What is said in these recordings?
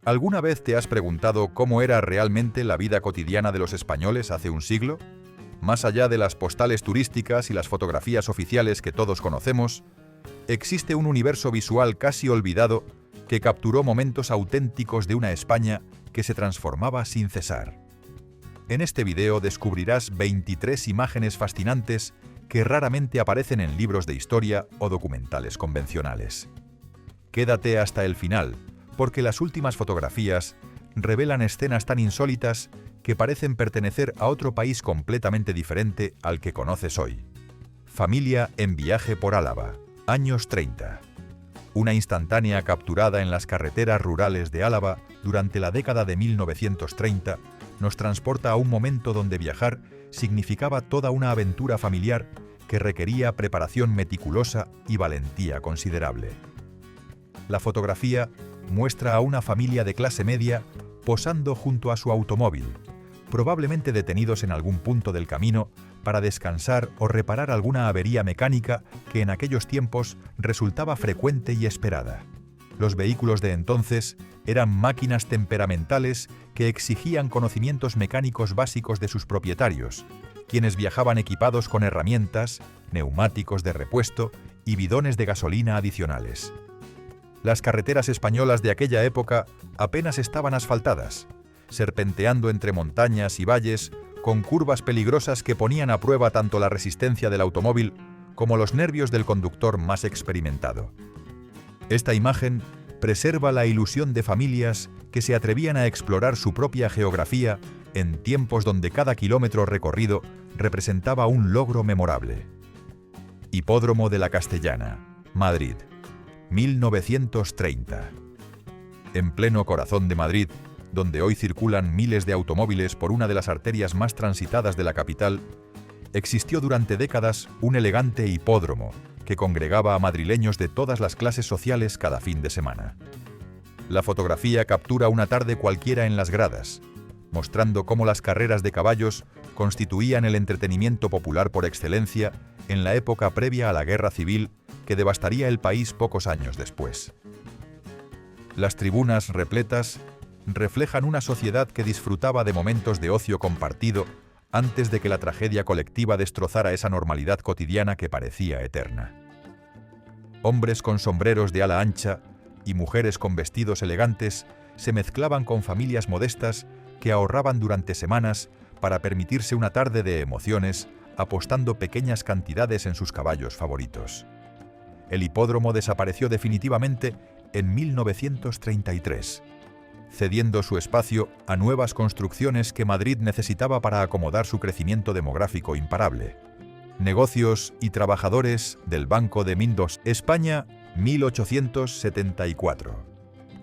¿Alguna vez te has preguntado cómo era realmente la vida cotidiana de los españoles hace un siglo? Más allá de las postales turísticas y las fotografías oficiales que todos conocemos, existe un universo visual casi olvidado que capturó momentos auténticos de una España que se transformaba sin cesar. En este video descubrirás 23 imágenes fascinantes que raramente aparecen en libros de historia o documentales convencionales. Quédate hasta el final, porque las últimas fotografías revelan escenas tan insólitas que parecen pertenecer a otro país completamente diferente al que conoces hoy. Familia en viaje por Álava, años 30. Una instantánea capturada en las carreteras rurales de Álava durante la década de 1930 nos transporta a un momento donde viajar significaba toda una aventura familiar que requería preparación meticulosa y valentía considerable. La fotografía muestra a una familia de clase media posando junto a su automóvil, probablemente detenidos en algún punto del camino para descansar o reparar alguna avería mecánica que en aquellos tiempos resultaba frecuente y esperada. Los vehículos de entonces eran máquinas temperamentales que exigían conocimientos mecánicos básicos de sus propietarios, quienes viajaban equipados con herramientas, neumáticos de repuesto y bidones de gasolina adicionales. Las carreteras españolas de aquella época apenas estaban asfaltadas, serpenteando entre montañas y valles con curvas peligrosas que ponían a prueba tanto la resistencia del automóvil como los nervios del conductor más experimentado. Esta imagen preserva la ilusión de familias que se atrevían a explorar su propia geografía en tiempos donde cada kilómetro recorrido representaba un logro memorable. Hipódromo de la Castellana, Madrid, 1930. En pleno corazón de Madrid, donde hoy circulan miles de automóviles por una de las arterias más transitadas de la capital, existió durante décadas un elegante hipódromo que congregaba a madrileños de todas las clases sociales cada fin de semana. La fotografía captura una tarde cualquiera en las gradas, mostrando cómo las carreras de caballos constituían el entretenimiento popular por excelencia en la época previa a la Guerra Civil que devastaría el país pocos años después. Las tribunas repletas reflejan una sociedad que disfrutaba de momentos de ocio compartido antes de que la tragedia colectiva destrozara esa normalidad cotidiana que parecía eterna. Hombres con sombreros de ala ancha y mujeres con vestidos elegantes se mezclaban con familias modestas que ahorraban durante semanas para permitirse una tarde de emociones apostando pequeñas cantidades en sus caballos favoritos. El hipódromo desapareció definitivamente en 1933, cediendo su espacio a nuevas construcciones que Madrid necesitaba para acomodar su crecimiento demográfico imparable. Negocios y trabajadores del Banco de Mindos, España, 1874.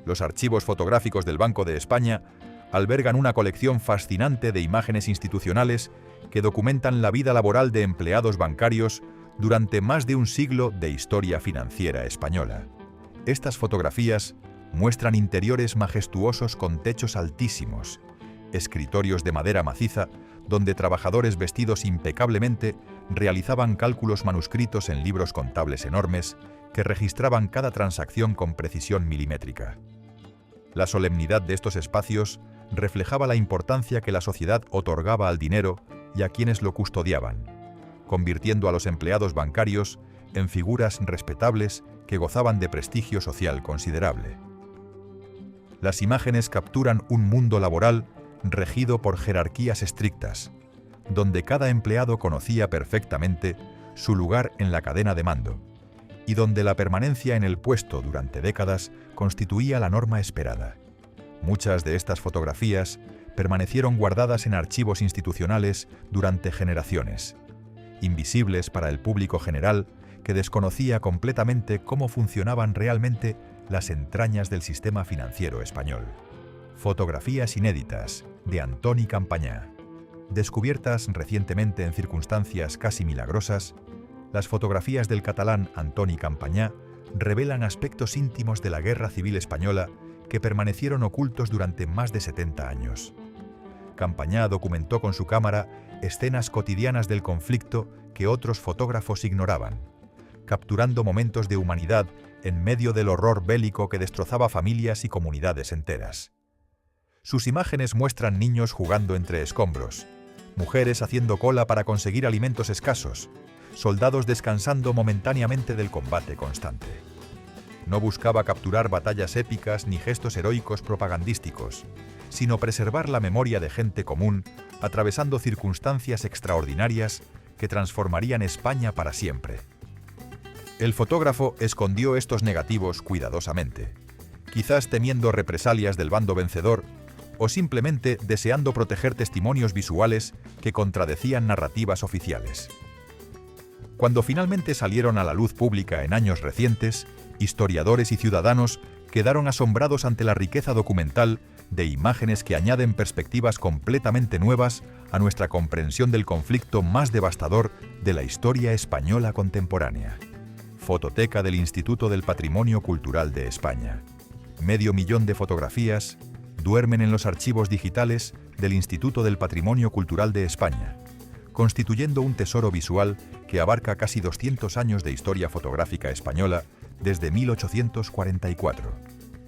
Los archivos fotográficos del Banco de España albergan una colección fascinante de imágenes institucionales que documentan la vida laboral de empleados bancarios durante más de un siglo de historia financiera española. Estas fotografías muestran interiores majestuosos con techos altísimos, escritorios de madera maciza donde trabajadores vestidos impecablemente realizaban cálculos manuscritos en libros contables enormes que registraban cada transacción con precisión milimétrica. La solemnidad de estos espacios reflejaba la importancia que la sociedad otorgaba al dinero y a quienes lo custodiaban, convirtiendo a los empleados bancarios en figuras respetables que gozaban de prestigio social considerable. Las imágenes capturan un mundo laboral regido por jerarquías estrictas, donde cada empleado conocía perfectamente su lugar en la cadena de mando, y donde la permanencia en el puesto durante décadas constituía la norma esperada. Muchas de estas fotografías permanecieron guardadas en archivos institucionales durante generaciones, invisibles para el público general que desconocía completamente cómo funcionaban realmente las entrañas del sistema financiero español. Fotografías inéditas de Antoni Campañá. Descubiertas recientemente en circunstancias casi milagrosas, las fotografías del catalán Antoni Campañá revelan aspectos íntimos de la Guerra Civil Española que permanecieron ocultos durante más de 70 años. Campañá documentó con su cámara escenas cotidianas del conflicto que otros fotógrafos ignoraban, capturando momentos de humanidad en medio del horror bélico que destrozaba familias y comunidades enteras. Sus imágenes muestran niños jugando entre escombros, mujeres haciendo cola para conseguir alimentos escasos, soldados descansando momentáneamente del combate constante. No buscaba capturar batallas épicas ni gestos heroicos propagandísticos, sino preservar la memoria de gente común, atravesando circunstancias extraordinarias que transformarían España para siempre. El fotógrafo escondió estos negativos cuidadosamente, quizás temiendo represalias del bando vencedor o simplemente deseando proteger testimonios visuales que contradecían narrativas oficiales. Cuando finalmente salieron a la luz pública en años recientes, historiadores y ciudadanos quedaron asombrados ante la riqueza documental de imágenes que añaden perspectivas completamente nuevas a nuestra comprensión del conflicto más devastador de la historia española contemporánea. Fototeca del Instituto del Patrimonio Cultural de España. 500.000 de fotografías duermen en los archivos digitales del Instituto del Patrimonio Cultural de España, constituyendo un tesoro visual que abarca casi 200 años de historia fotográfica española desde 1844.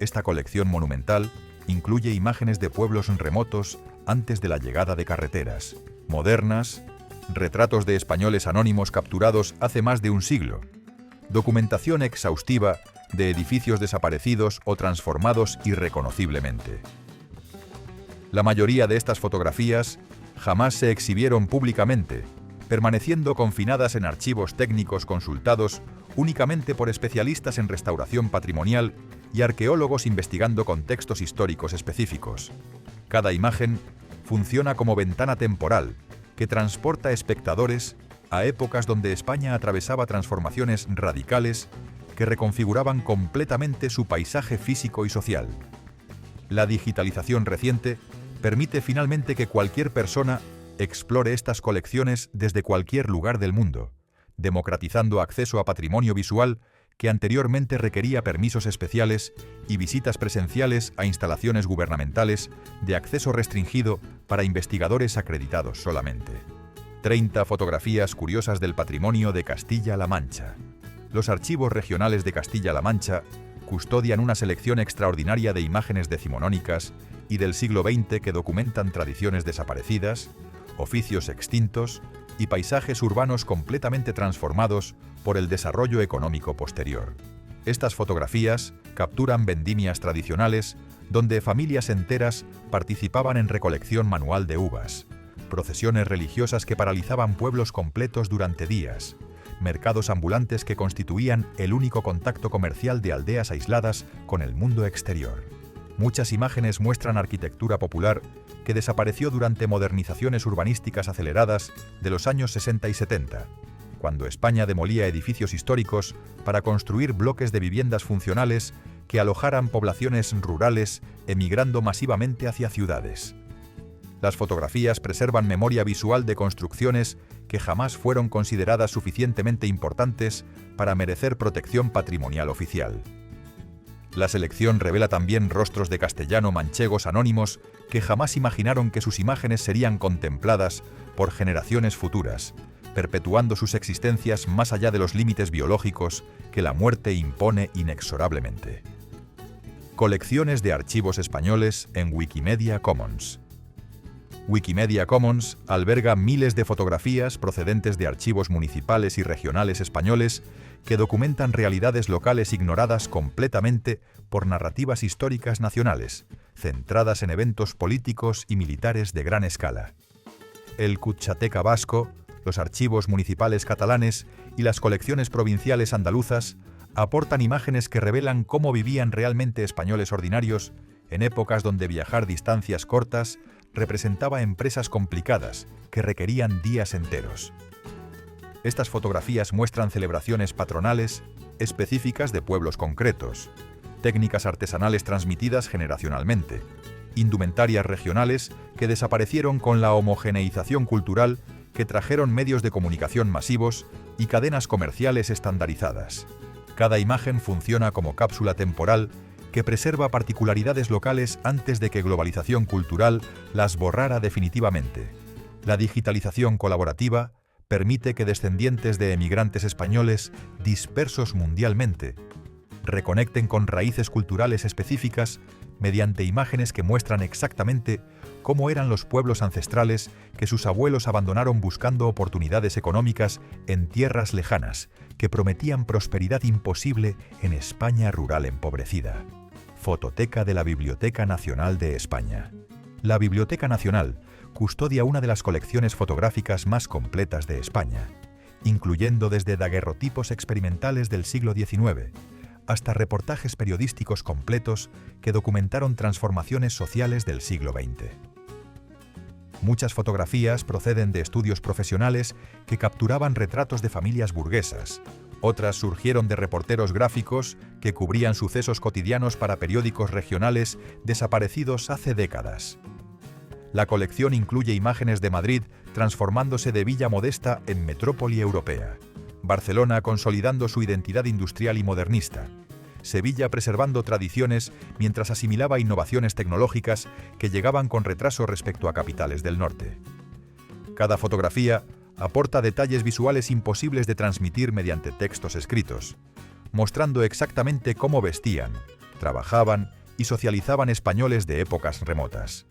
Esta colección monumental incluye imágenes de pueblos remotos antes de la llegada de carreteras, modernas, retratos de españoles anónimos capturados hace más de un siglo, documentación exhaustiva de edificios desaparecidos o transformados irreconociblemente. La mayoría de estas fotografías jamás se exhibieron públicamente, permaneciendo confinadas en archivos técnicos consultados únicamente por especialistas en restauración patrimonial y arqueólogos investigando contextos históricos específicos. Cada imagen funciona como ventana temporal que transporta espectadores a épocas donde España atravesaba transformaciones radicales que reconfiguraban completamente su paisaje físico y social. La digitalización reciente permite finalmente que cualquier persona explore estas colecciones desde cualquier lugar del mundo, democratizando acceso a patrimonio visual que anteriormente requería permisos especiales y visitas presenciales a instalaciones gubernamentales de acceso restringido para investigadores acreditados solamente. 30 fotografías curiosas del patrimonio de Castilla-La Mancha. Los archivos regionales de Castilla-La Mancha custodian una selección extraordinaria de imágenes decimonónicas y del siglo XX que documentan tradiciones desaparecidas, oficios extintos y paisajes urbanos completamente transformados por el desarrollo económico posterior. Estas fotografías capturan vendimias tradicionales donde familias enteras participaban en recolección manual de uvas, procesiones religiosas que paralizaban pueblos completos durante días, mercados ambulantes que constituían el único contacto comercial de aldeas aisladas con el mundo exterior. Muchas imágenes muestran arquitectura popular que desapareció durante modernizaciones urbanísticas aceleradas de los años 60 y 70, cuando España demolía edificios históricos para construir bloques de viviendas funcionales que alojaran poblaciones rurales emigrando masivamente hacia ciudades. Las fotografías preservan memoria visual de construcciones que jamás fueron consideradas suficientemente importantes para merecer protección patrimonial oficial. La selección revela también rostros de castellano-manchegos anónimos que jamás imaginaron que sus imágenes serían contempladas por generaciones futuras, perpetuando sus existencias más allá de los límites biológicos que la muerte impone inexorablemente. Colecciones de archivos españoles en Wikimedia Commons. Wikimedia Commons alberga miles de fotografías procedentes de archivos municipales y regionales españoles que documentan realidades locales ignoradas completamente por narrativas históricas nacionales, centradas en eventos políticos y militares de gran escala. El Cutxateca vasco, los archivos municipales catalanes y las colecciones provinciales andaluzas aportan imágenes que revelan cómo vivían realmente españoles ordinarios en épocas donde viajar distancias cortas representaba empresas complicadas que requerían días enteros. Estas fotografías muestran celebraciones patronales específicas de pueblos concretos, técnicas artesanales transmitidas generacionalmente, indumentarias regionales que desaparecieron con la homogeneización cultural que trajeron medios de comunicación masivos y cadenas comerciales estandarizadas. Cada imagen funciona como cápsula temporal que preserva particularidades locales antes de que globalización cultural las borrara definitivamente. La digitalización colaborativa permite que descendientes de emigrantes españoles dispersos mundialmente reconecten con raíces culturales específicas mediante imágenes que muestran exactamente cómo eran los pueblos ancestrales que sus abuelos abandonaron buscando oportunidades económicas en tierras lejanas que prometían prosperidad imposible en España rural empobrecida. Fototeca de la Biblioteca Nacional de España. La Biblioteca Nacional custodia una de las colecciones fotográficas más completas de España, incluyendo desde daguerrotipos experimentales del siglo XIX hasta reportajes periodísticos completos que documentaron transformaciones sociales del siglo XX. Muchas fotografías proceden de estudios profesionales que capturaban retratos de familias burguesas. Otras surgieron de reporteros gráficos que cubrían sucesos cotidianos para periódicos regionales desaparecidos hace décadas. La colección incluye imágenes de Madrid transformándose de villa modesta en metrópoli europea, Barcelona consolidando su identidad industrial y modernista, Sevilla preservando tradiciones mientras asimilaba innovaciones tecnológicas que llegaban con retraso respecto a capitales del norte. Cada fotografía aporta detalles visuales imposibles de transmitir mediante textos escritos, mostrando exactamente cómo vestían, trabajaban y socializaban españoles de épocas remotas.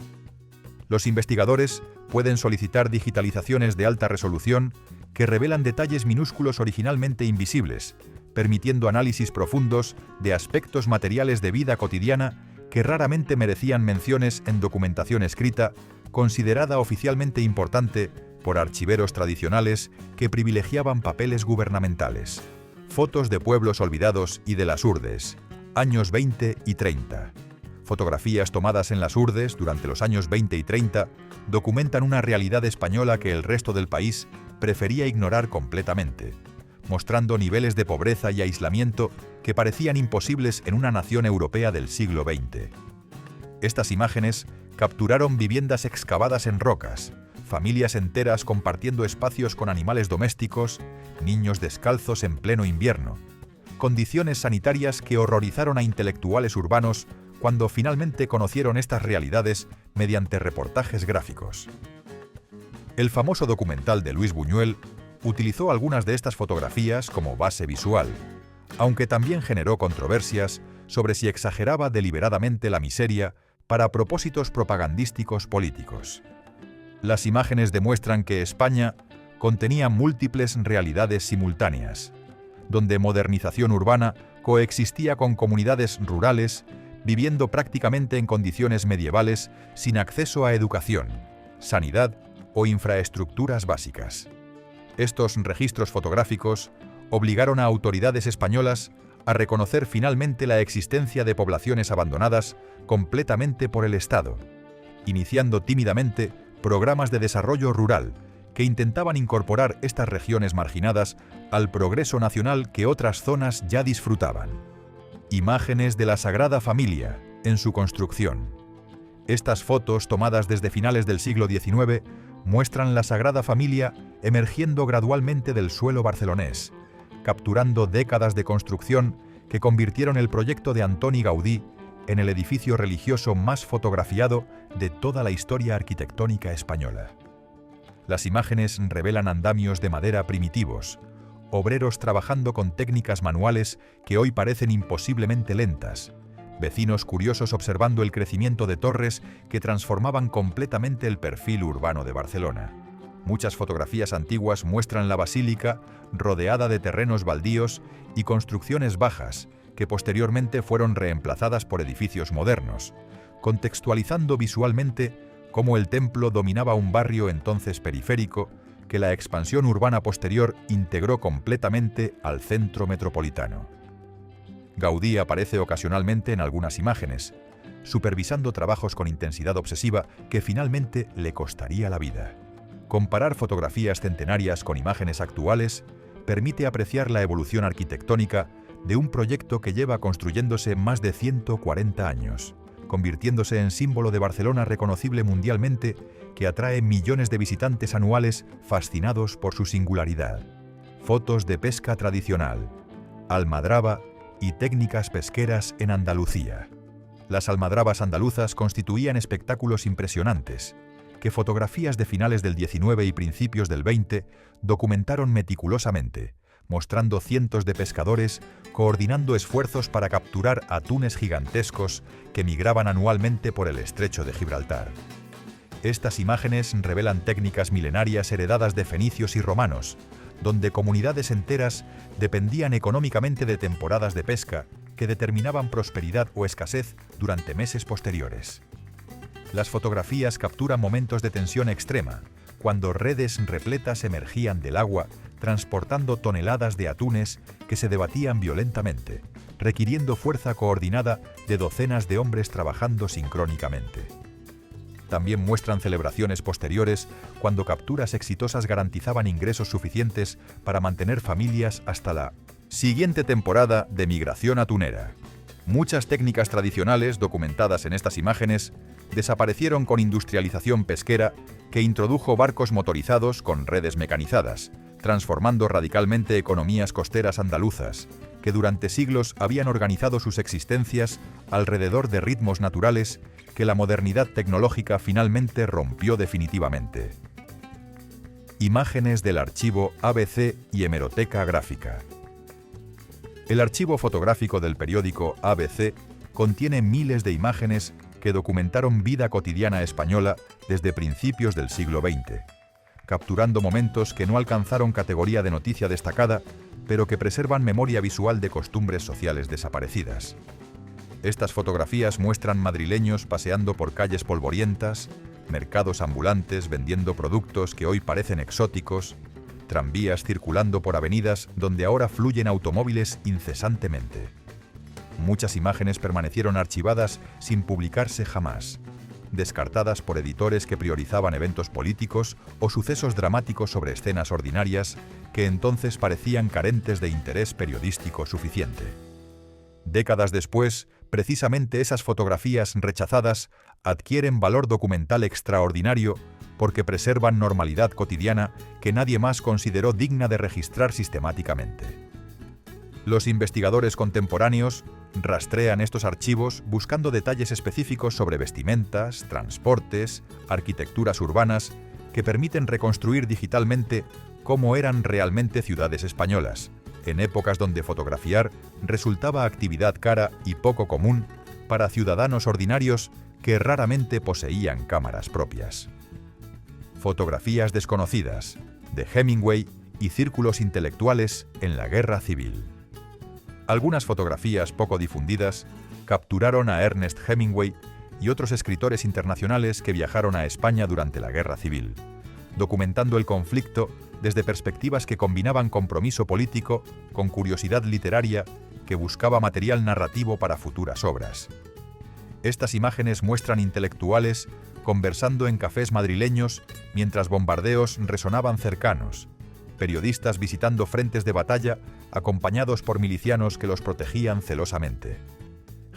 Los investigadores pueden solicitar digitalizaciones de alta resolución que revelan detalles minúsculos originalmente invisibles, permitiendo análisis profundos de aspectos materiales de vida cotidiana que raramente merecían menciones en documentación escrita, considerada oficialmente importante por archiveros tradicionales que privilegiaban papeles gubernamentales. Fotos de pueblos olvidados y de las urdes, años 20 y 30. Fotografías tomadas en las urdes durante los años 20 y 30 documentan una realidad española que el resto del país prefería ignorar completamente, mostrando niveles de pobreza y aislamiento que parecían imposibles en una nación europea del siglo XX. Estas imágenes capturaron viviendas excavadas en rocas, familias enteras compartiendo espacios con animales domésticos, niños descalzos en pleno invierno, condiciones sanitarias que horrorizaron a intelectuales urbanos cuando finalmente conocieron estas realidades mediante reportajes gráficos. El famoso documental de Luis Buñuel utilizó algunas de estas fotografías como base visual, aunque también generó controversias sobre si exageraba deliberadamente la miseria para propósitos propagandísticos políticos. Las imágenes demuestran que España contenía múltiples realidades simultáneas, donde modernización urbana coexistía con comunidades rurales viviendo prácticamente en condiciones medievales sin acceso a educación, sanidad o infraestructuras básicas. Estos registros fotográficos obligaron a autoridades españolas a reconocer finalmente la existencia de poblaciones abandonadas completamente por el Estado, iniciando tímidamente programas de desarrollo rural que intentaban incorporar estas regiones marginadas al progreso nacional que otras zonas ya disfrutaban. Imágenes de la Sagrada Familia en su construcción. Estas fotos, tomadas desde finales del siglo XIX, muestran la Sagrada Familia emergiendo gradualmente del suelo barcelonés, capturando décadas de construcción que convirtieron el proyecto de Antoni Gaudí en el edificio religioso más fotografiado de toda la historia arquitectónica española. Las imágenes revelan andamios de madera primitivos, obreros trabajando con técnicas manuales que hoy parecen imposiblemente lentas, vecinos curiosos observando el crecimiento de torres que transformaban completamente el perfil urbano de Barcelona. Muchas fotografías antiguas muestran la basílica rodeada de terrenos baldíos y construcciones bajas, que posteriormente fueron reemplazadas por edificios modernos, contextualizando visualmente cómo el templo dominaba un barrio entonces periférico que la expansión urbana posterior integró completamente al centro metropolitano. Gaudí aparece ocasionalmente en algunas imágenes, supervisando trabajos con intensidad obsesiva que finalmente le costaría la vida. Comparar fotografías centenarias con imágenes actuales permite apreciar la evolución arquitectónica de un proyecto que lleva construyéndose más de 140 años, convirtiéndose en símbolo de Barcelona reconocible mundialmente que atrae millones de visitantes anuales fascinados por su singularidad. Fotos de pesca tradicional, almadraba y técnicas pesqueras en Andalucía. Las almadrabas andaluzas constituían espectáculos impresionantes, que fotografías de finales del XIX y principios del XX documentaron meticulosamente, mostrando cientos de pescadores coordinando esfuerzos para capturar atunes gigantescos que migraban anualmente por el estrecho de Gibraltar. Estas imágenes revelan técnicas milenarias heredadas de fenicios y romanos, donde comunidades enteras dependían económicamente de temporadas de pesca que determinaban prosperidad o escasez durante meses posteriores. Las fotografías capturan momentos de tensión extrema, cuando redes repletas emergían del agua, transportando toneladas de atunes que se debatían violentamente, requiriendo fuerza coordinada de docenas de hombres trabajando sincrónicamente. También muestran celebraciones posteriores, cuando capturas exitosas garantizaban ingresos suficientes para mantener familias hasta la siguiente temporada de migración atunera. Muchas técnicas tradicionales documentadas en estas imágenes desaparecieron con industrialización pesquera que introdujo barcos motorizados con redes mecanizadas, transformando radicalmente economías costeras andaluzas, que durante siglos habían organizado sus existencias alrededor de ritmos naturales que la modernidad tecnológica finalmente rompió definitivamente. Imágenes del archivo ABC y hemeroteca gráfica. El archivo fotográfico del periódico ABC contiene miles de imágenes que documentaron vida cotidiana española desde principios del siglo XX, capturando momentos que no alcanzaron categoría de noticia destacada, pero que preservan memoria visual de costumbres sociales desaparecidas. Estas fotografías muestran madrileños paseando por calles polvorientas, mercados ambulantes vendiendo productos que hoy parecen exóticos, tranvías circulando por avenidas donde ahora fluyen automóviles incesantemente. Muchas imágenes permanecieron archivadas sin publicarse jamás, descartadas por editores que priorizaban eventos políticos o sucesos dramáticos sobre escenas ordinarias que entonces parecían carentes de interés periodístico suficiente. Décadas después, precisamente esas fotografías rechazadas adquieren valor documental extraordinario porque preservan normalidad cotidiana que nadie más consideró digna de registrar sistemáticamente. Los investigadores contemporáneos rastrean estos archivos buscando detalles específicos sobre vestimentas, transportes, arquitecturas urbanas que permiten reconstruir digitalmente cómo eran realmente ciudades españolas, en épocas donde fotografiar resultaba actividad cara y poco común para ciudadanos ordinarios que raramente poseían cámaras propias. Fotografías desconocidas, de Hemingway y círculos intelectuales en la Guerra Civil. Algunas fotografías poco difundidas capturaron a Ernest Hemingway y otros escritores internacionales que viajaron a España durante la Guerra Civil, documentando el conflicto desde perspectivas que combinaban compromiso político con curiosidad literaria que buscaba material narrativo para futuras obras. Estas imágenes muestran intelectuales conversando en cafés madrileños mientras bombardeos resonaban cercanos, periodistas visitando frentes de batalla acompañados por milicianos que los protegían celosamente.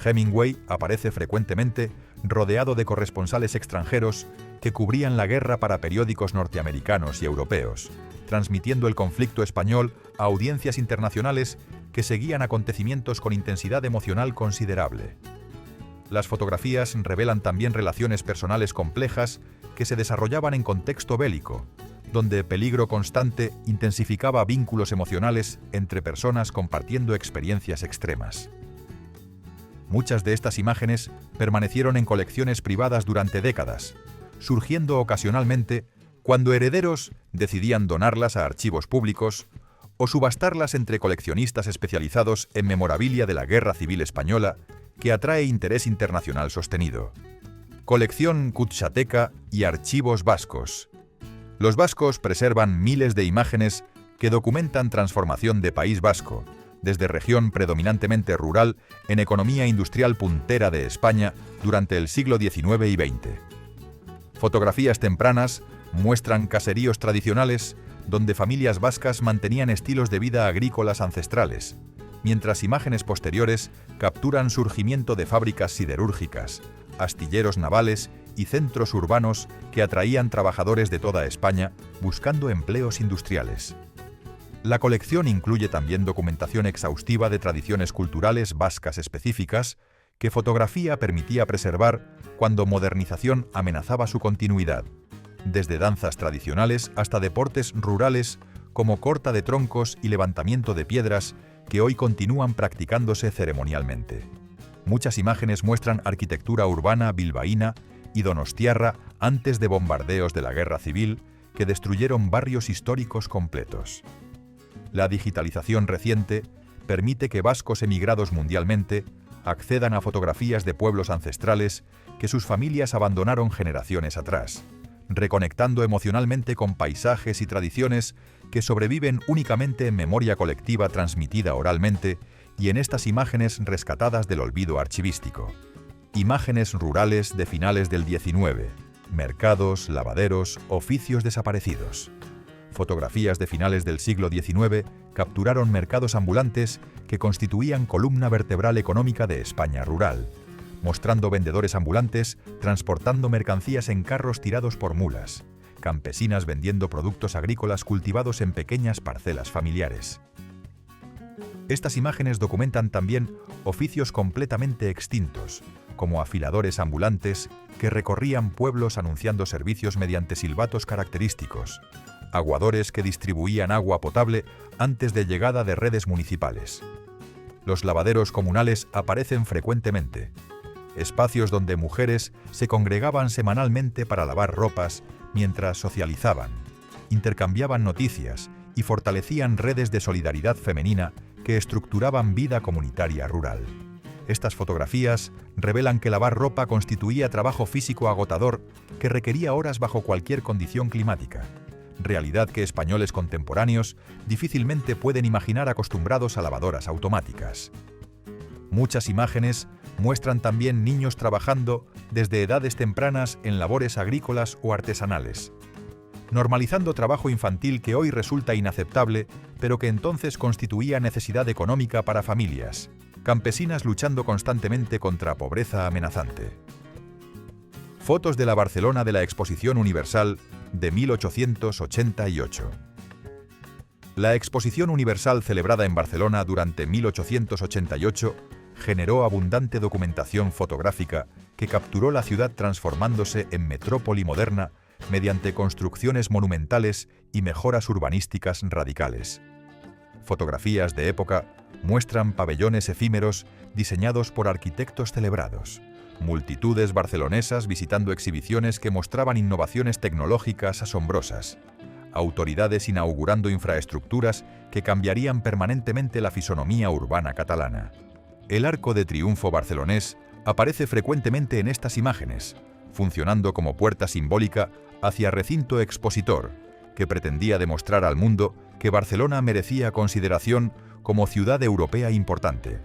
Hemingway aparece frecuentemente rodeado de corresponsales extranjeros que cubrían la guerra para periódicos norteamericanos y europeos, transmitiendo el conflicto español a audiencias internacionales que seguían acontecimientos con intensidad emocional considerable. Las fotografías revelan también relaciones personales complejas que se desarrollaban en contexto bélico, donde peligro constante intensificaba vínculos emocionales entre personas compartiendo experiencias extremas. Muchas de estas imágenes permanecieron en colecciones privadas durante décadas, surgiendo ocasionalmente cuando herederos decidían donarlas a archivos públicos o subastarlas entre coleccionistas especializados en memorabilia de la Guerra Civil Española que atrae interés internacional sostenido. Colección Kutxateca y archivos vascos. Los vascos preservan miles de imágenes que documentan transformación de País Vasco, desde región predominantemente rural en economía industrial puntera de España durante el siglo XIX y XX. Fotografías tempranas muestran caseríos tradicionales donde familias vascas mantenían estilos de vida agrícolas ancestrales, mientras imágenes posteriores capturan surgimiento de fábricas siderúrgicas, astilleros navales y centros urbanos que atraían trabajadores de toda España buscando empleos industriales. La colección incluye también documentación exhaustiva de tradiciones culturales vascas específicas que fotografía permitía preservar cuando modernización amenazaba su continuidad, desde danzas tradicionales hasta deportes rurales como corta de troncos y levantamiento de piedras que hoy continúan practicándose ceremonialmente. Muchas imágenes muestran arquitectura urbana bilbaína y donostiarra antes de bombardeos de la Guerra Civil que destruyeron barrios históricos completos. La digitalización reciente permite que vascos emigrados mundialmente accedan a fotografías de pueblos ancestrales que sus familias abandonaron generaciones atrás, reconectando emocionalmente con paisajes y tradiciones que sobreviven únicamente en memoria colectiva transmitida oralmente y en estas imágenes rescatadas del olvido archivístico. Imágenes rurales de finales del XIX, mercados, lavaderos, oficios desaparecidos. Fotografías de finales del siglo XIX capturaron mercados ambulantes que constituían columna vertebral económica de España rural, mostrando vendedores ambulantes transportando mercancías en carros tirados por mulas, campesinas vendiendo productos agrícolas cultivados en pequeñas parcelas familiares. Estas imágenes documentan también oficios completamente extintos, como afiladores ambulantes que recorrían pueblos anunciando servicios mediante silbatos característicos, aguadores que distribuían agua potable antes de llegada de redes municipales. Los lavaderos comunales aparecen frecuentemente, espacios donde mujeres se congregaban semanalmente para lavar ropas mientras socializaban, intercambiaban noticias y fortalecían redes de solidaridad femenina que estructuraban vida comunitaria rural. Estas fotografías revelan que lavar ropa constituía trabajo físico agotador que requería horas bajo cualquier condición climática, realidad que españoles contemporáneos difícilmente pueden imaginar acostumbrados a lavadoras automáticas. Muchas imágenes muestran también niños trabajando desde edades tempranas en labores agrícolas o artesanales, normalizando trabajo infantil que hoy resulta inaceptable, pero que entonces constituía necesidad económica para familias, campesinas luchando constantemente contra pobreza amenazante. Fotos de la Barcelona de la Exposición Universal de 1888. La Exposición Universal celebrada en Barcelona durante 1888 generó abundante documentación fotográfica que capturó la ciudad transformándose en metrópoli moderna mediante construcciones monumentales y mejoras urbanísticas radicales. Fotografías de época muestran pabellones efímeros diseñados por arquitectos celebrados, multitudes barcelonesas visitando exhibiciones que mostraban innovaciones tecnológicas asombrosas, autoridades inaugurando infraestructuras que cambiarían permanentemente la fisonomía urbana catalana. El Arco de Triunfo barcelonés aparece frecuentemente en estas imágenes, funcionando como puerta simbólica hacia recinto expositor, que pretendía demostrar al mundo que Barcelona merecía consideración como ciudad europea importante.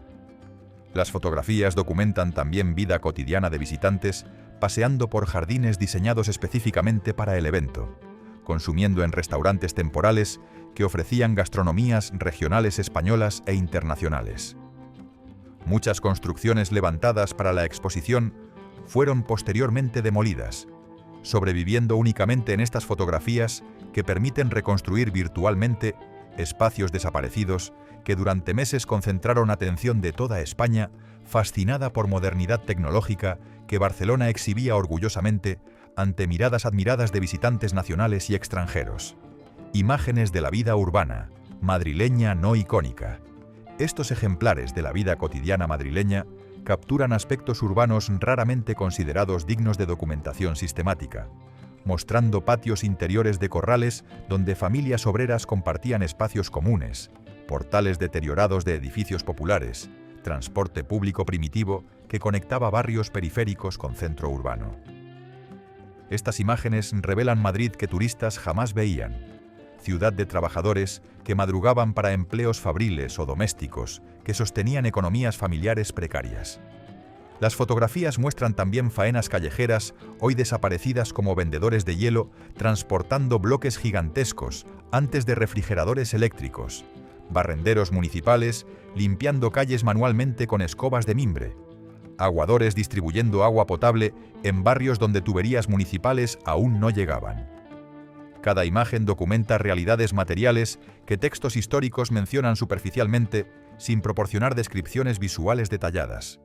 Las fotografías documentan también vida cotidiana de visitantes paseando por jardines diseñados específicamente para el evento, consumiendo en restaurantes temporales que ofrecían gastronomías regionales españolas e internacionales. Muchas construcciones levantadas para la exposición fueron posteriormente demolidas, sobreviviendo únicamente en estas fotografías que permiten reconstruir virtualmente espacios desaparecidos que durante meses concentraron atención de toda España, fascinada por modernidad tecnológica que Barcelona exhibía orgullosamente ante miradas admiradas de visitantes nacionales y extranjeros. Imágenes de la vida urbana, madrileña no icónica. Estos ejemplares de la vida cotidiana madrileña capturan aspectos urbanos raramente considerados dignos de documentación sistemática, mostrando patios interiores de corrales donde familias obreras compartían espacios comunes, portales deteriorados de edificios populares, transporte público primitivo que conectaba barrios periféricos con centro urbano. Estas imágenes revelan Madrid que turistas jamás veían, ciudad de trabajadores que madrugaban para empleos fabriles o domésticos que sostenían economías familiares precarias. Las fotografías muestran también faenas callejeras, hoy desaparecidas como vendedores de hielo, transportando bloques gigantescos antes de refrigeradores eléctricos, barrenderos municipales limpiando calles manualmente con escobas de mimbre, aguadores distribuyendo agua potable en barrios donde tuberías municipales aún no llegaban. Cada imagen documenta realidades materiales que textos históricos mencionan superficialmente, sin proporcionar descripciones visuales detalladas.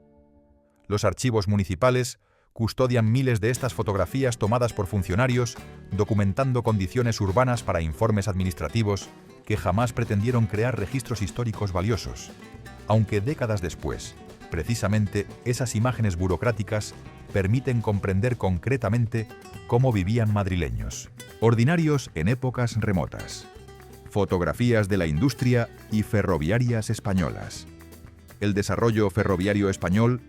Los archivos municipales custodian miles de estas fotografías tomadas por funcionarios, documentando condiciones urbanas para informes administrativos que jamás pretendieron crear registros históricos valiosos. Aunque décadas después, precisamente esas imágenes burocráticas permiten comprender concretamente cómo vivían madrileños, ordinarios en épocas remotas. Fotografías de la industria y ferroviarias españolas. El desarrollo ferroviario español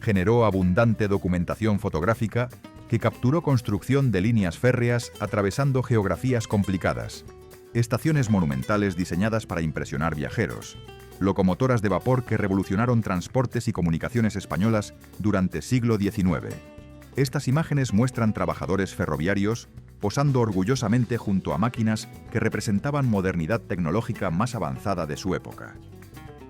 generó abundante documentación fotográfica que capturó construcción de líneas férreas atravesando geografías complicadas, estaciones monumentales diseñadas para impresionar viajeros, locomotoras de vapor que revolucionaron transportes y comunicaciones españolas durante siglo XIX. Estas imágenes muestran trabajadores ferroviarios posando orgullosamente junto a máquinas que representaban modernidad tecnológica más avanzada de su época.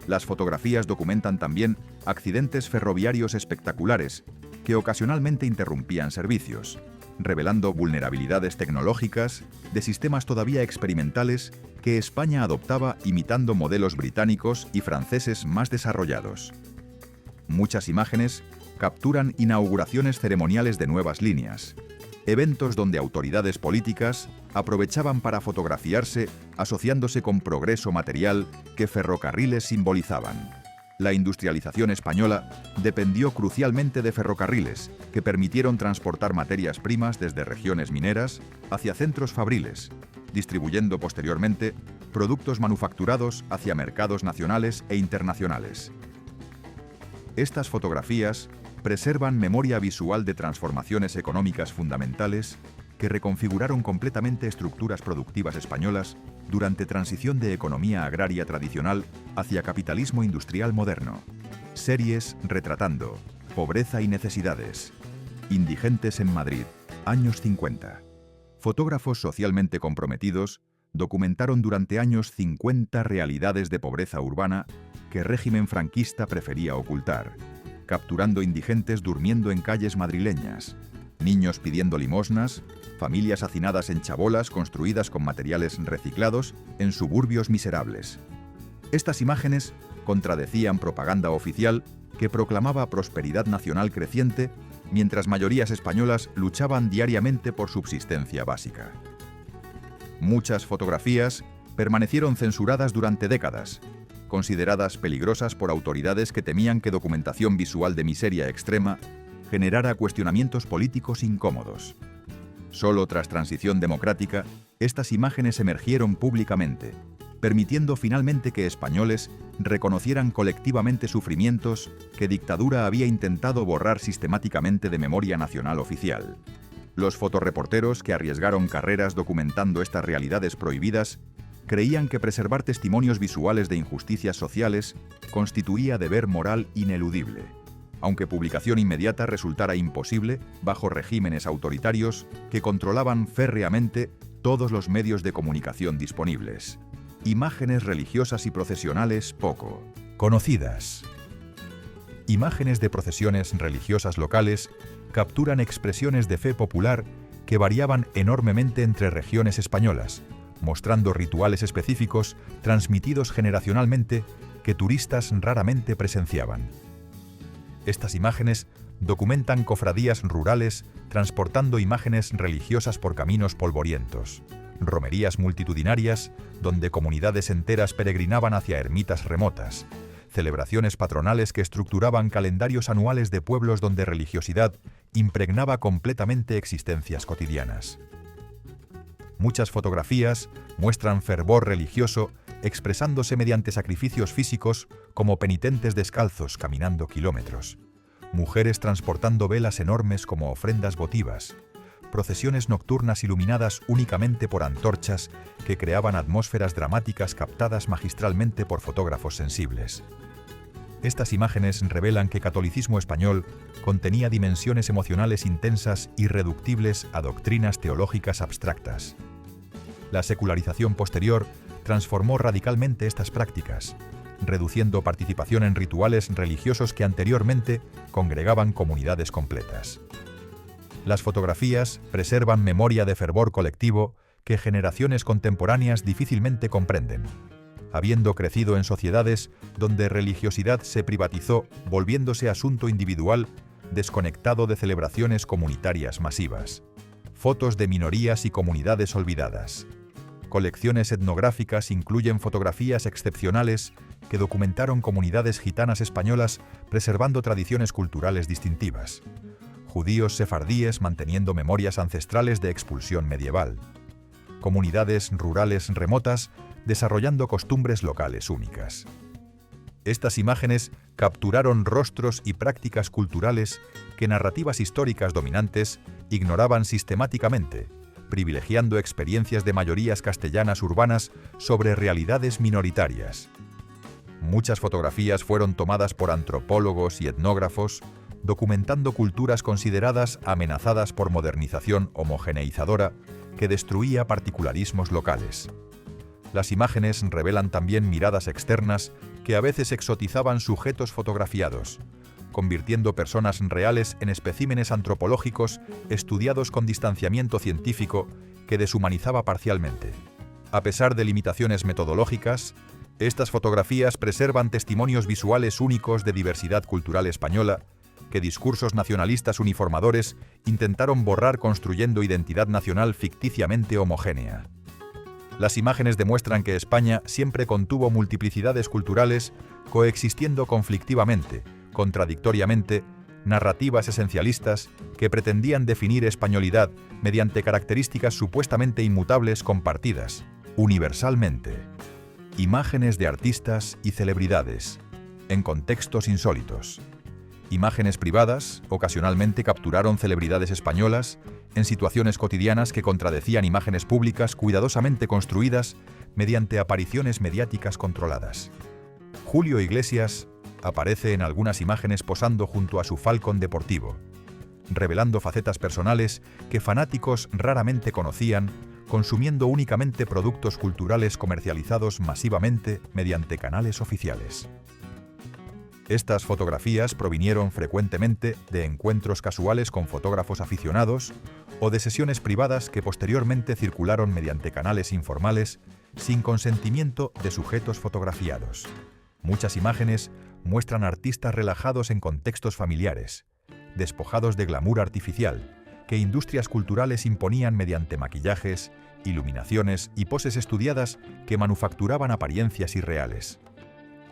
Las fotografías documentan también accidentes ferroviarios espectaculares que ocasionalmente interrumpían servicios, revelando vulnerabilidades tecnológicas de sistemas todavía experimentales que España adoptaba imitando modelos británicos y franceses más desarrollados. Muchas imágenes capturan inauguraciones ceremoniales de nuevas líneas, eventos donde autoridades políticas aprovechaban para fotografiarse asociándose con progreso material que ferrocarriles simbolizaban. La industrialización española dependió crucialmente de ferrocarriles, que permitieron transportar materias primas desde regiones mineras hacia centros fabriles, distribuyendo posteriormente productos manufacturados hacia mercados nacionales e internacionales. Estas fotografías preservan memoria visual de transformaciones económicas fundamentales que reconfiguraron completamente estructuras productivas españolas durante transición de economía agraria tradicional hacia capitalismo industrial moderno. Series retratando pobreza y necesidades. Indigentes en Madrid, años 50. Fotógrafos socialmente comprometidos documentaron durante años 50 realidades de pobreza urbana que el régimen franquista prefería ocultar, capturando indigentes durmiendo en calles madrileñas, niños pidiendo limosnas, familias hacinadas en chabolas construidas con materiales reciclados en suburbios miserables. Estas imágenes contradecían propaganda oficial que proclamaba prosperidad nacional creciente, mientras mayorías españolas luchaban diariamente por subsistencia básica. Muchas fotografías permanecieron censuradas durante décadas, consideradas peligrosas por autoridades que temían que documentación visual de miseria extrema generara cuestionamientos políticos incómodos. Solo tras transición democrática, estas imágenes emergieron públicamente, permitiendo finalmente que españoles reconocieran colectivamente sufrimientos que dictadura había intentado borrar sistemáticamente de memoria nacional oficial. Los fotoreporteros que arriesgaron carreras documentando estas realidades prohibidas creían que preservar testimonios visuales de injusticias sociales constituía deber moral ineludible, aunque publicación inmediata resultara imposible bajo regímenes autoritarios que controlaban férreamente todos los medios de comunicación disponibles. Imágenes religiosas y procesionales poco conocidas. Imágenes de procesiones religiosas locales capturan expresiones de fe popular que variaban enormemente entre regiones españolas, mostrando rituales específicos transmitidos generacionalmente que turistas raramente presenciaban. Estas imágenes documentan cofradías rurales transportando imágenes religiosas por caminos polvorientos, romerías multitudinarias donde comunidades enteras peregrinaban hacia ermitas remotas, celebraciones patronales que estructuraban calendarios anuales de pueblos donde religiosidad impregnaba completamente existencias cotidianas. Muchas fotografías muestran fervor religioso expresándose mediante sacrificios físicos como penitentes descalzos caminando kilómetros, mujeres transportando velas enormes como ofrendas votivas, procesiones nocturnas iluminadas únicamente por antorchas que creaban atmósferas dramáticas captadas magistralmente por fotógrafos sensibles. Estas imágenes revelan que el catolicismo español contenía dimensiones emocionales intensas irreductibles a doctrinas teológicas abstractas. La secularización posterior transformó radicalmente estas prácticas, reduciendo participación en rituales religiosos que anteriormente congregaban comunidades completas. Las fotografías preservan memoria de fervor colectivo que generaciones contemporáneas difícilmente comprenden, habiendo crecido en sociedades donde religiosidad se privatizó, volviéndose asunto individual, desconectado de celebraciones comunitarias masivas. Fotos de minorías y comunidades olvidadas. Colecciones etnográficas incluyen fotografías excepcionales que documentaron comunidades gitanas españolas preservando tradiciones culturales distintivas. Judíos sefardíes manteniendo memorias ancestrales de expulsión medieval. Comunidades rurales remotas desarrollando costumbres locales únicas. Estas imágenes capturaron rostros y prácticas culturales que narrativas históricas dominantes ignoraban sistemáticamente, privilegiando experiencias de mayorías castellanas urbanas sobre realidades minoritarias. Muchas fotografías fueron tomadas por antropólogos y etnógrafos, documentando culturas consideradas amenazadas por modernización homogeneizadora que destruía particularismos locales. Las imágenes revelan también miradas externas que a veces exotizaban sujetos fotografiados, convirtiendo personas reales en especímenes antropológicos estudiados con distanciamiento científico que deshumanizaba parcialmente. A pesar de limitaciones metodológicas, estas fotografías preservan testimonios visuales únicos de diversidad cultural española que discursos nacionalistas uniformadores intentaron borrar construyendo identidad nacional ficticiamente homogénea. Las imágenes demuestran que España siempre contuvo multiplicidades culturales coexistiendo conflictivamente, contradictoriamente, narrativas esencialistas que pretendían definir españolidad mediante características supuestamente inmutables compartidas, universalmente. Imágenes de artistas y celebridades, en contextos insólitos. Imágenes privadas ocasionalmente capturaron celebridades españolas en situaciones cotidianas que contradecían imágenes públicas cuidadosamente construidas mediante apariciones mediáticas controladas. Julio Iglesias aparece en algunas imágenes posando junto a su Falcon deportivo, revelando facetas personales que fanáticos raramente conocían, consumiendo únicamente productos culturales comercializados masivamente mediante canales oficiales. Estas fotografías provinieron frecuentemente de encuentros casuales con fotógrafos aficionados o de sesiones privadas que posteriormente circularon mediante canales informales sin consentimiento de sujetos fotografiados. Muchas imágenes muestran artistas relajados en contextos familiares, despojados de glamour artificial, que industrias culturales imponían mediante maquillajes, iluminaciones y poses estudiadas que manufacturaban apariencias irreales.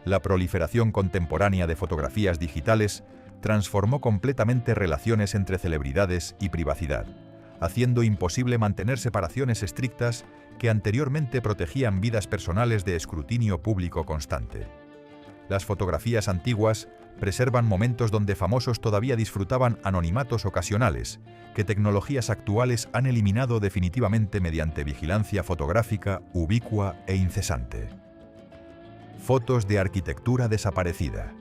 La proliferación contemporánea de fotografías digitales transformó completamente relaciones entre celebridades y privacidad, haciendo imposible mantener separaciones estrictas que anteriormente protegían vidas personales de escrutinio público constante. Las fotografías antiguas preservan momentos donde famosos todavía disfrutaban anonimatos ocasionales, que tecnologías actuales han eliminado definitivamente mediante vigilancia fotográfica ubicua e incesante. Fotos de arquitectura desaparecida.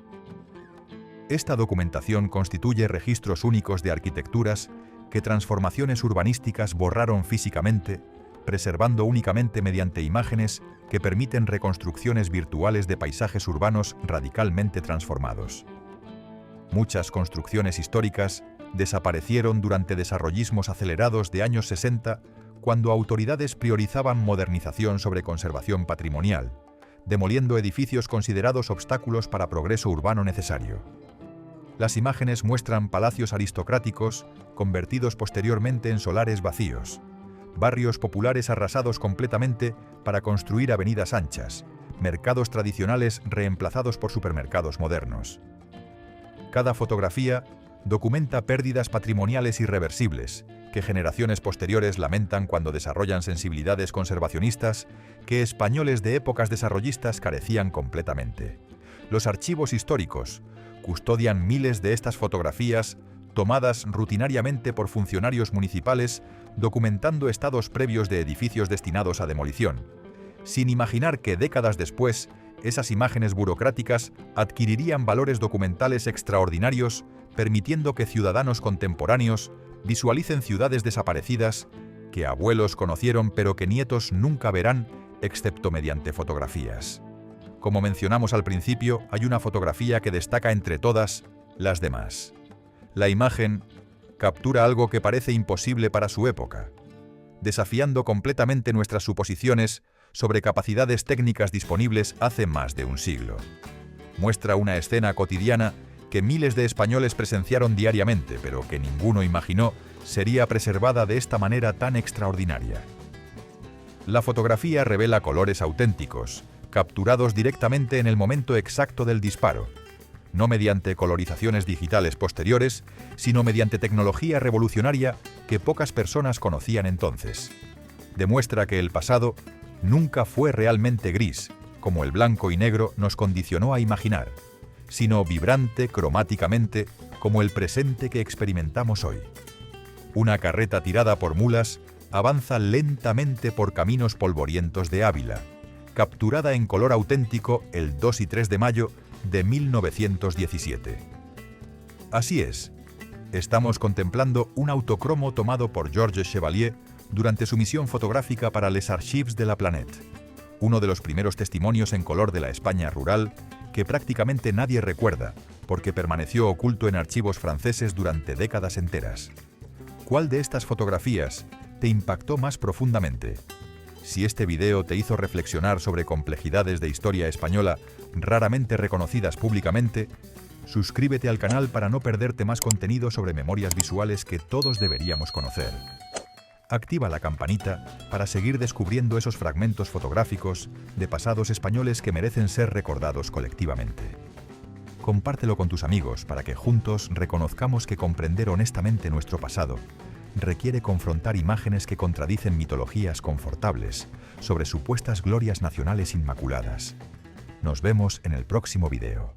Esta documentación constituye registros únicos de arquitecturas que transformaciones urbanísticas borraron físicamente, preservando únicamente mediante imágenes que permiten reconstrucciones virtuales de paisajes urbanos radicalmente transformados. Muchas construcciones históricas desaparecieron durante desarrollismos acelerados de años 60, cuando autoridades priorizaban modernización sobre conservación patrimonial, demoliendo edificios considerados obstáculos para progreso urbano necesario. Las imágenes muestran palacios aristocráticos convertidos posteriormente en solares vacíos, barrios populares arrasados completamente para construir avenidas anchas, mercados tradicionales reemplazados por supermercados modernos. Cada fotografía documenta pérdidas patrimoniales irreversibles, que generaciones posteriores lamentan cuando desarrollan sensibilidades conservacionistas que españoles de épocas desarrollistas carecían completamente. Los archivos históricos custodian miles de estas fotografías tomadas rutinariamente por funcionarios municipales documentando estados previos de edificios destinados a demolición, sin imaginar que décadas después esas imágenes burocráticas adquirirían valores documentales extraordinarios, permitiendo que ciudadanos contemporáneos visualicen ciudades desaparecidas que abuelos conocieron pero que nietos nunca verán, excepto mediante fotografías. Como mencionamos al principio, hay una fotografía que destaca entre todas las demás. La imagen captura algo que parece imposible para su época, desafiando completamente nuestras suposiciones sobre capacidades técnicas disponibles hace más de un siglo. Muestra una escena cotidiana que miles de españoles presenciaron diariamente, pero que ninguno imaginó sería preservada de esta manera tan extraordinaria. La fotografía revela colores auténticos, capturados directamente en el momento exacto del disparo, no mediante colorizaciones digitales posteriores, sino mediante tecnología revolucionaria que pocas personas conocían entonces. Demuestra que el pasado nunca fue realmente gris, como el blanco y negro nos condicionó a imaginar, sino vibrante cromáticamente como el presente que experimentamos hoy. Una carreta tirada por mulas avanza lentamente por caminos polvorientos de Ávila, capturada en color auténtico el 2 y 3 de mayo de 1917. Así es, estamos contemplando un autocromo tomado por Georges Chevalier durante su misión fotográfica para Les Archives de la Planète, uno de los primeros testimonios en color de la España rural que prácticamente nadie recuerda, porque permaneció oculto en archivos franceses durante décadas enteras. ¿Cuál de estas fotografías te impactó más profundamente? Si este video te hizo reflexionar sobre complejidades de historia española raramente reconocidas públicamente, suscríbete al canal para no perderte más contenido sobre memorias visuales que todos deberíamos conocer. Activa la campanita para seguir descubriendo esos fragmentos fotográficos de pasados españoles que merecen ser recordados colectivamente. Compártelo con tus amigos para que juntos reconozcamos que comprender honestamente nuestro pasado requiere confrontar imágenes que contradicen mitologías confortables sobre supuestas glorias nacionales inmaculadas. Nos vemos en el próximo video.